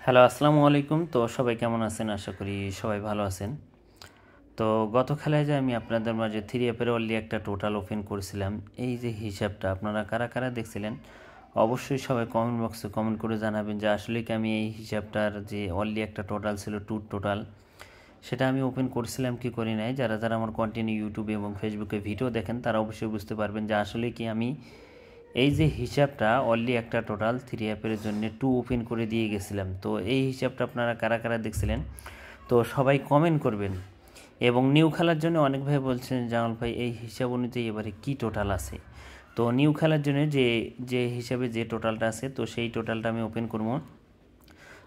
Hello, আসসালামু আলাইকুম। তো সবাই কেমন আছেন? আশা করি সবাই ভালো আছেন। তো গত খেলায় যে আমি আপনাদের মাঝে থ্রি অ্যাপের অনলি একটা টোটাল ওপেন করেছিলাম, এই যে হিসাবটা আপনারা কারা কারা দেখছিলেন অবশ্যই সবাই কমেন্ট বক্সে কমেন্ট করে জানাবেন যে আসলে কি আমি এই হিসাবটার যে অনলি একটা টোটাল ছিল টু টোটাল, সেটা আমি ওপেন করছিলাম কি করি নাই। যারা যারা আমার কন্টিনিউ ইউটিউবে এবং ফেসবুকে ভিডিও দেখেন তারা অবশ্যই বুঝতে পারবেন যে আসলে কি আমি এই যে হিসাবটা অনলি একটা টোটাল থ্রি অ্যাপের জন্য টু ওপেন করে দিয়ে গেছিলাম। তো এই হিসাবটা আপনারা কারা কারা দেখছিলেন তো সবাই কমেন্ট করবেন। এবং নিউ খেলার জন্য অনেক ভাই বলছেন জামাল ভাই এই হিসাব অনুযায়ী এবারে কি টোটাল আছে। তো নিউ খেলার জন্য যে যে হিসাবে যে টোটালটা আছে তো সেই টোটালটা আমি ওপেন করবো।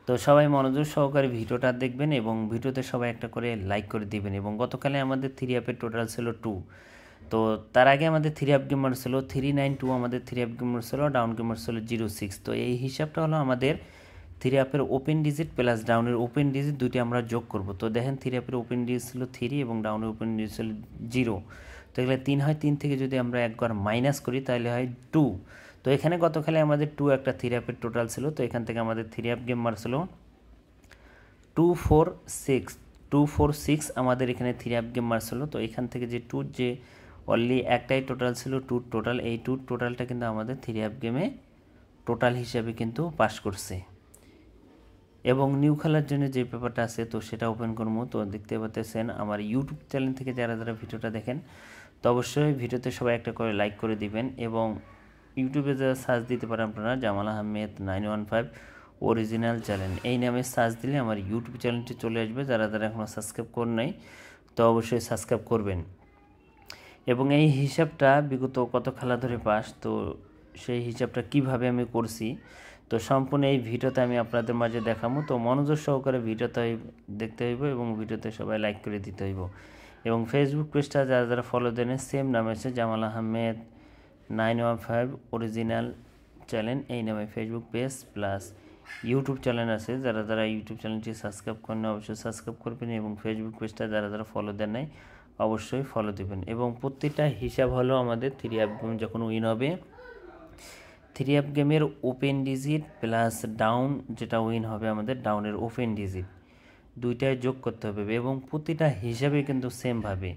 তো সবাই মনোযোগ সহকারে ভিডিওটা দেখবেন এবং ভিডিওতে সবাই একটা করে লাইক করে দিবেন। এবং গতকালে আমাদের থ্রি অ্যাপের টোটাল ছিল টু। তো তার আগে আমাদের থ্রি অ্যাপ গেমার ছিল 392, আমাদের থ্রি অ্যাপ গেমার ছিল ডাউন গেমার ছিল 06। তো এই হিসাবটা হলো আমাদের থ্রি অ্যাপের ওপেন ডিজিট প্লাস ডাউনের ওপেন ডিজিট দুটি আমরা যোগ করব। তো দেখেন থ্রি অ্যাপের ওপেন ডিজিট ছিল 3 এবং ডাউনের ওপেন ডিজিট ছিল 0। তো এগুলো 3 হয়, 3 থেকে যদি আমরা একবার মাইনাস করি তাহলে হয় 2। তো এখানে গতকালে আমাদের 2 একটা থ্রি অ্যাপের টোটাল ছিল। তো এখান থেকে আমাদের থ্রি অ্যাপ গেমার ছিল 246 আমাদের এখানে থ্রি অ্যাপ গেম মারছিল। তো এখান থেকে যে টুর যে অনলি একটাই টোটাল ছিল টুর টোটাল, এই টুর টোটালটা কিন্তু আমাদের থ্রি অ্যাপ গেমে টোটাল হিসাবে কিন্তু পাস করছে। এবং নিউ খেলার জন্য যে পেপারটা আছে তো সেটা ওপেন করবো। তো দেখতে পাচ্ছেন আমার ইউটিউব চ্যানেল থেকে যারা যারা ভিডিওটা দেখেন তো অবশ্যই ভিডিওতে সবাই একটা করে লাইক করে দিবেন। এবং ইউটিউবে যারা সার্চ দিতে পারেন আপনারা জামাল আহমেদ 915 অরিজিনাল চ্যানেল এই নামে সার্চ দিলে আমার ইউটিউব চ্যানেলটি চলে আসবে। যারা যারা এখনও সাবস্ক্রাইব করেন নাই তো অবশ্যই সাবস্ক্রাইব করবেন। এবং এই হিসাবটা বিগত কত খেলা ধরে পাস, তো সেই হিসাবটা কিভাবে আমি করছি তো সম্পূর্ণ এই ভিডিওতে আমি আপনাদের মাঝে দেখাবো। তো মনোযোগ সহকারে ভিডিওতে দেখতে হইব এবং ভিডিওতে সবাই লাইক করে দিতে হইব। এবং ফেসবুক পেজটা যারা যারা ফলো দেন সেম নাম আছে জামাল আহমেদ 915 অরিজিনাল চ্যানেল এই নামে Facebook page plus YouTube channel আছে। যারা যারা ইউটিউব চ্যানেলটি সাবস্ক্রাইব করেন অবশ্যই সাবস্ক্রাইব করবেন এবং ফেসবুক পেজটা যারা যারা ফলো দেন নাই অবশ্যই ফলো দেবেন। এবং প্রত্যেকটা হিসাব হলো আমাদের থ্রি অ্যাপ গেম যখন উইন হবে থ্রি অ্যাপ গেমের ওপেন ডিজিট প্লাস ডাউন যেটা উইন হবে আমাদের ডাউনের ওপেন ডিজিট দুইটায় যোগ করতে হবে। এবং প্রতিটা হিসাবে কিন্তু সেমভাবে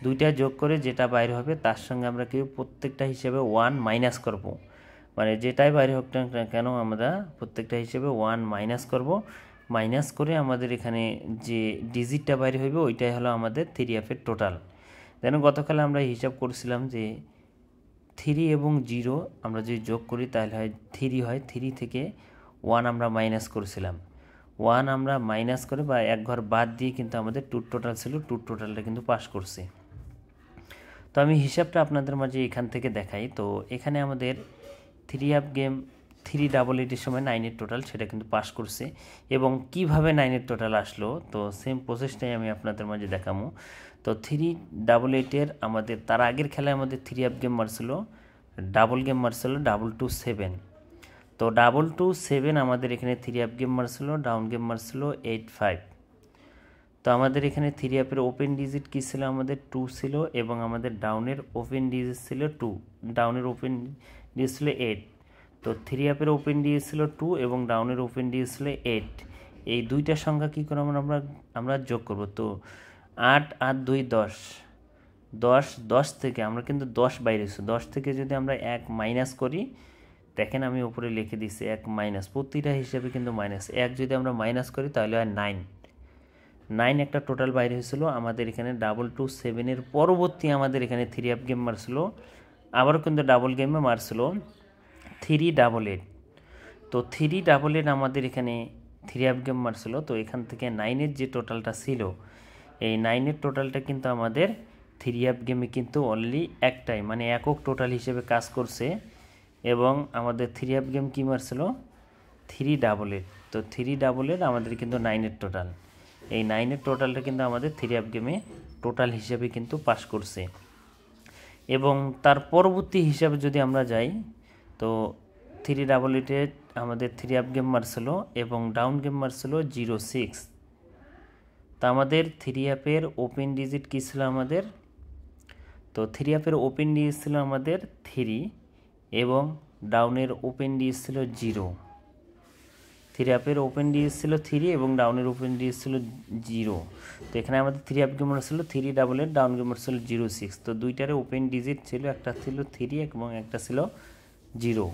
দুইটা যোগ করে যেটা বাইরে হবে তার সঙ্গে আমরা কেউ প্রত্যেকটা হিসেবে 1 মাইনাস করব। মানে যেটাই বাইরে হোক না কেন আমরা প্রত্যেকটা হিসেবে 1 মাইনাস করব। মাইনাস করে আমাদের এখানে যে ডিজিটটা বাইরে হইবে ওইটাই হলো আমাদের থ্রি অ্যাপের টোটাল। যেন গতকালে আমরা হিসাব করছিলাম যে 3 এবং 0 আমরা যদি যোগ করি তাহলে হয় 3 হয়, 3 থেকে 1 আমরা মাইনাস করছিলাম। 1 আমরা মাইনাস করে বা এক ঘর বাদ দিয়ে কিন্তু আমাদের টুর টোটাল ছিল, টুর টোটালটা কিন্তু পাস করছে। তো আমি হিসাবটা আপনাদের মাঝে এখান থেকে দেখাই। তো এখানে আমাদের থ্রি অ্যাপ গেম 388 সময় 9-এর টোটাল সেটা কিন্তু পাস করছে। এবং কিভাবে 9-এর টোটাল আসলো তো সেম প্রসেসটাই আমি আপনাদের মাঝে দেখাবো। তো 388-এর আমাদের তার আগের খেলায় আমাদের থ্রি অ্যাপ গেম মারছিল ডাবল গেম মারছিল 227। তো 227 আমাদের এখানে থ্রি অ্যাপ গেম মারছিল, ডাউন গেম মারছিল 85। তো আমাদের এখানে থ্রি অ্যাপের ওপেন ডিজিট কী ছিল আমাদের 2 ছিল এবং আমাদের ডাউনের ওপেন ডিজিট ছিল 2, ডাউনের ওপেন ডিজিট ছিল 8। তো থ্রি অ্যাপের ওপেন ডিজিট ছিল 2 এবং ডাউনের ওপেন ডিজিট ছিল 8। এই দুইটা সংখ্যা কী করে আমরা যোগ করব। তো 8 আর 2 10, 10 থেকে আমরা কিন্তু 10 বাইরেছি, 10 থেকে যদি আমরা 1 মাইনাস করি দেখেন আমি উপরে লিখে দিচ্ছি 1 মাইনাস, প্রতিটা হিসেবে কিন্তু মাইনাস 1 যদি আমরা মাইনাস করি তাহলে হয় 9 একটা টোটাল বাইরে হয়েছিল আমাদের এখানে 227-এর পরবর্তী আমাদের এখানে থ্রি অ্যাপ গেম মারছিল আবারও কিন্তু ডাবল গেমে মারছিল 388। তো 388 আমাদের এখানে থ্রি অ্যাপ গেম মারছিল। তো এখান থেকে 9-এর যে টোটালটা ছিল এই 9-এর টোটালটা কিন্তু আমাদের থ্রি অ্যাপ গেমে কিন্তু অনলি একটাই মানে একক টোটাল হিসেবে কাজ করছে। এবং আমাদের থ্রি অ্যাপ গেম কী মারছিল 388। তো 388 আমাদের কিন্তু 9-এর টোটাল, এই 9-এর টোটালটা কিন্তু আমাদের থ্রি অ্যাপ গেমে টোটাল হিসেবে কিন্তু পাস করছে। এবং তার পরবর্তী হিসাবে যদি আমরা যাই তো 388-এ আমাদের থ্রি অ্যাপ গেম মারছিল এবং ডাউন গেম মারছিল 06। তো আমাদের থ্রি অ্যাপের ওপেন ডিজিট কী ছিল আমাদের, তো থ্রি অ্যাপের ওপেন ডিজিট ছিল আমাদের 3 এবং ডাউনের ওপেন ডিজিট ছিল 0। থ্রি আপের ওপেন ডিজিট ছিল 3 এবং ডাউনের ওপেন ডিজিট ছিল 0। তো এখানে আমাদের থ্রি আপ গেমার ছিল 388, ডাউন গেমার ছিল 06। তো দুইটারে ওপেন ডিজিট ছিল, একটা ছিল 3 এবং একটা ছিল 0।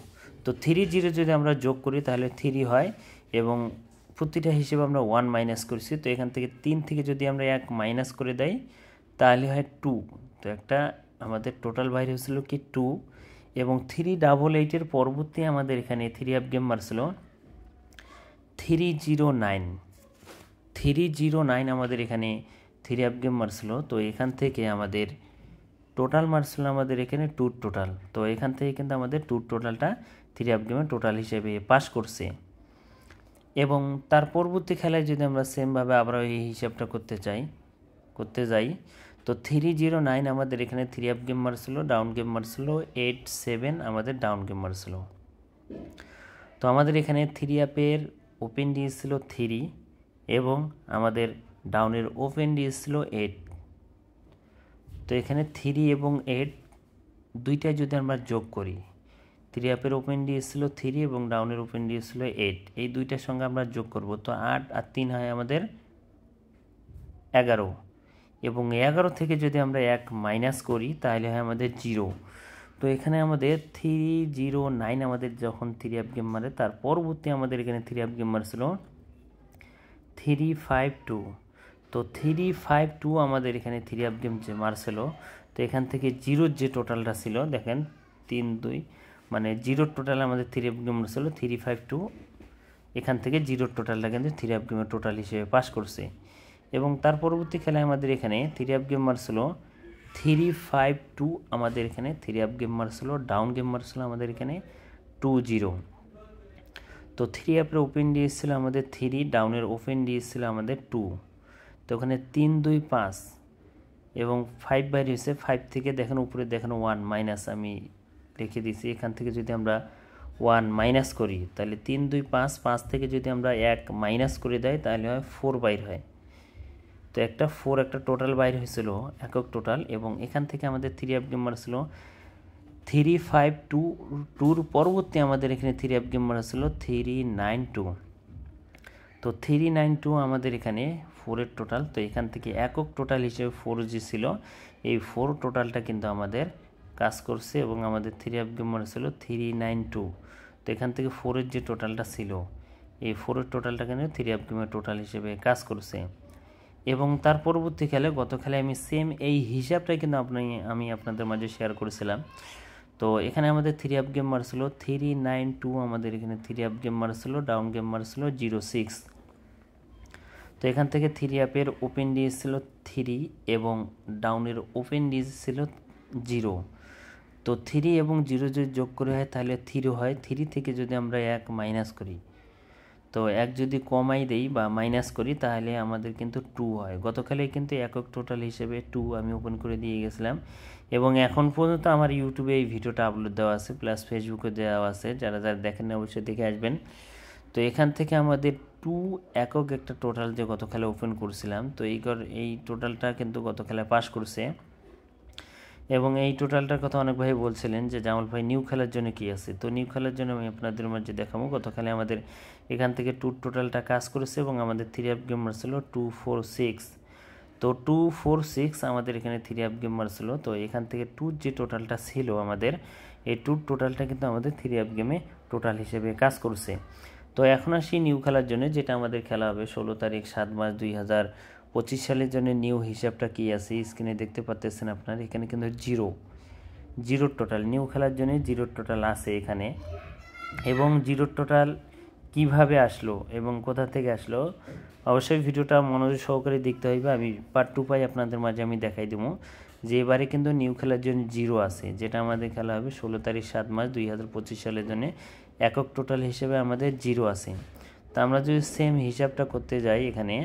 তো 3 0 যদি আমরা যোগ করি তাহলে 3 হয় এবং প্রতিটা হিসেবে আমরা 1 মাইনাস করছি। তো এখান থেকে 3 থেকে যদি আমরা 1 মাইনাস করে দেই তাহলে হয় 2। তো একটা আমাদের টোটাল বাইরে হয়েছিল কি 2 এবং 388-এর পরবর্তী আমাদের এখানে থ্রি আপ গেম মারছিল 309 আমাদের এখানে থ্রি আপ গেম মারছিল। তো এখান থেকে আমাদের টোটাল মারছিল আমাদের এখানে 2 টোটাল। তো এখান থেকে কিন্তু আমাদের 2 টোটালটা থ্রি আপ গেমের টোটাল হিসেবে পাস করছে। এবং তার পরবর্তী খেলায় যদি আমরা সেমভাবে আবার এই হিসাবটা করতে যাই তো 309 আমাদের এখানে থ্রি আপ গেম মারছিল, ডাউন গেম মারছিল 87 আমাদের ডাউন গেম মারছিল। তো আমাদের এখানে থ্রি আপের ওপেন ডিএস ছিল 3 এবং আমাদের ডাউনের ওপেন ডিএস ছিল 8। তো এখানে 3 এবং 8 দুইটাই যদি আমরা যোগ করি, থ্রি আপের ওপেন ডিএস ছিল 3 এবং ডাউনের ওপেন ডিএস ছিল 8, এই দুইটার সঙ্গে আমরা যোগ করব। তো 8 আর 3 হয় আমাদের 11 এবং 11 থেকে যদি আমরা 1 মাইনাস করি তাহলে হয় আমাদের 0। তো এখানে আমাদের 309 আমাদের যখন থ্রি আপ গেম মারে তার পরবর্তী আমাদের এখানে থ্রি আপ গেম মারছিল 352। তো 352 আমাদের এখানে থ্রি আপ গেম যে মারছিল, তো এখান থেকে জিরোর যে টোটালটা ছিল দেখেন 3-2 মানে জিরোর টোটাল আমাদের থ্রি আপ গেম মারছিল 352। এখান থেকে জিরোর টোটালটা কিন্তু থ্রি আপ গেমের টোটাল হিসেবে পাস করছে। এবং তার পরবর্তী খেলায় আমাদের এখানে থ্রি আপ গেম মারছিল 352 আমাদের এখানে থ্রি আপ গেম মারছিল, ডাউন গেম মারছিল আমাদের এখানে 20। তো থ্রি আপের ওপেন ডিএস ছিল আমাদের 3, ডাউনের ওপেন ডিএস ছিল আমাদের 2। তো ওখানে 3 2 5 এবং 5 বাইরে হয়েছে, 5 থেকে দেখেন উপরে দেখেন 1 মাইনাস আমি রেখে দিয়েছি। এখান থেকে যদি আমরা 1 মাইনাস করি তাহলে 3 2 5, 5 থেকে যদি আমরা 1 মাইনাস করে দেয় তাহলে হয় 4 বাইর হয়। তো একটা 4 একটা টোটাল বাইর হয়েছিল একক টোটাল। এবং এখান থেকে আমাদের থ্রি আপ গেম মারছিল 352-2 পরবর্তী আমাদের এখানে থ্রি আপ গেম মারছিল 392। তো 392 আমাদের এখানে 4-এর টোটাল। তো এখান থেকে একক টোটাল হিসেবে 4 যে ছিল এই 4 টোটালটা কিন্তু আমাদের কাজ করছে এবং আমাদের থ্রি আপ গেম মারছিল 392। তো এখান থেকে 4-এর যে টোটালটা ছিল এই 4-এর টোটালটা কিন্তু থ্রি আপ গেমের টোটাল হিসেবে কাজ করছে। এবং তার পরবর্তী খেলায় গত খেলায় আমি সেম এই হিসাবটাই কিন্তু আমি আপনাদের মাঝে শেয়ার করেছিলাম। তো এখানে আমাদের থ্রি আপ গেম মারছিল 392 আমাদের এখানে থ্রি আপ গেম মারছিল, ডাউন গেম মারছিল 06। তো এখান থেকে থ্রি আপের ওপেন ডিএস ছিল 3 এবং ডাউনের ওপেন ডিএস ছিল 0। তো 3 এবং 0 যদি যোগ করে হয় তাহলে 3 হয়। 3 থেকে যদি আমরা 1 মাইনাস করি, তো 1 যদি কমাই দেই বা মাইনাস করি তাহলে আমাদের কিন্তু 2 হয়। গতকালে কিন্তু একক টোটাল হিসেবে 2 আমি ওপেন করে দিয়ে গেছিলাম এবং এখন পর্যন্ত আমার ইউটিউবে এই ভিডিওটা আপলোড দেওয়া আছে, প্লাস ফেসবুকে দেওয়া আছে, যারা দেখেন অবশ্যই দেখে আসবেন। তো এখান থেকে আমাদের 2 একক একটা টোটাল যে গত খেলা ওপেন করছিলাম, তো এই টোটালটা কিন্তু গত খেলায় পাস করছে। এবং এই টোটালটার কথা অনেক ভাই বলছিলেন যে জামাল ভাই নিউ খেলার জন্য কি আছে। তো নিউ খেলার জন্য আমি আপনাদের মাঝে দেখাবো। গত খেলায় আমাদের এখান থেকে 2 টোটালটা কাজ করেছে এবং আমাদের থ্রি আপ গেম মারছিল 246। তো 246 আমাদের এখানে থ্রি আপ গেম মারছিল। তো এখান থেকে 2 যে টোটালটা ছিল আমাদের এই 2 টোটালটা কিন্তু আমাদের থ্রি আপ গেমে টোটাল হিসেবে কাজ করছে। তো এখন আসি নিউ খেলার জন্য, যেটা আমাদের খেলা হবে 16 তারিখ 7 মাস 2025 সালের জন্য। নিউ হিসাবটা কি আছে স্ক্রিনে দেখতে পাচ্ছেন আপনার, এখানে কিন্তু জিরোর টোটাল নিউ খেলার জন্য জিরোর টোটাল আছে এখানে। এবং জিরোর টোটাল কিভাবে আসলো এবং কোথা থেকে আসলো অবশ্যই ভিডিওটা মনোযোগ সহকারে দেখতে হইবে। আমি পার্ট 2 পাই আপনাদের মাঝে আমি দেখাই দেবো যে এবারে কিন্তু নিউ খেলার জন্য 0 আছে, যেটা আমাদের খেলা হবে 16 তারিখ 7 মাস 2025 সালের জন্য। একক টোটাল হিসেবে আমাদের 0 আছে। তো আমরা যদি সেম হিসাবটা করতে যাই এখানে,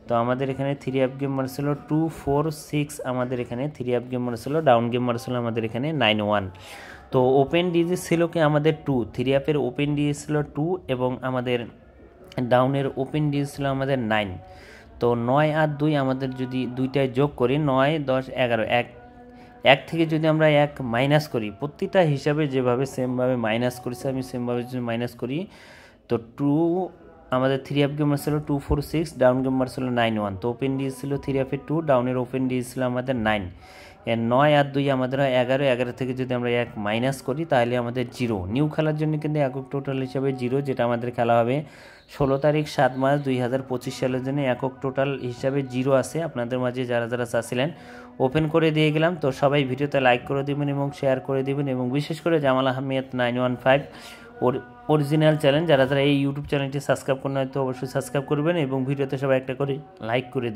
তো আমাদের এখানে থ্রি আপ গেম মারছিল 246 আমাদের এখানে থ্রি আপ গেম মারছিল, ডাউন গেম মারছিল আমাদের এখানে 91। তো ওপেন ডিজিট ছিল কি আমাদের 2, থ্রি আপের ওপেন ডিজিট ছিল 2 এবং আমাদের ডাউনের ওপেন ডিজিট ছিল আমাদের 9। তো 9 আর 2 আমাদের যদি দুইটায় যোগ করি 9 10 11, এক থেকে যদি আমরা 1 মাইনাস করি, প্রতিটা হিসাবে যেভাবে সেমভাবে মাইনাস করেছি আমি সেমভাবে যদি মাইনাস করি তো আমাদের 3 গেমার ছিল 246, ডাউন গেমার ছিল 91। তো ওপেন ডিজ ছিল 3 2, ডাউনের ওপেন ডিজ ছিল আমাদের 9। 9 আর 2 আমাদের হয় 11। 11 থেকে যদি আমরা 1 মাইনাস করি তাহলে আমাদের 0। নিউ খেলার জন্য কিন্তু একক টোটাল হিসাবে 0, যেটা আমাদের খেলা হবে 16 তারিখ 7 মার্চ 2025 সালের জন্য একক টোটাল হিসাবে 0 আছে। আপনাদের মাঝে যারা যারা চাচ্ছিলেন ওপেন করে দিয়ে গেলাম। তো সবাই ভিডিওতে লাইক করে দেবেন এবং শেয়ার করে দেবেন, এবং বিশেষ করে জামাল আহমেদ 915 অরিজিনাল চ্যানেল, যারা যারা এই ইউটিউব চ্যানেলটি সাবস্ক্রাইব করেন হয়তো অবশ্যই সাবস্ক্রাইব করবেন এবং ভিডিওতে সবাই একটা করে লাইক করে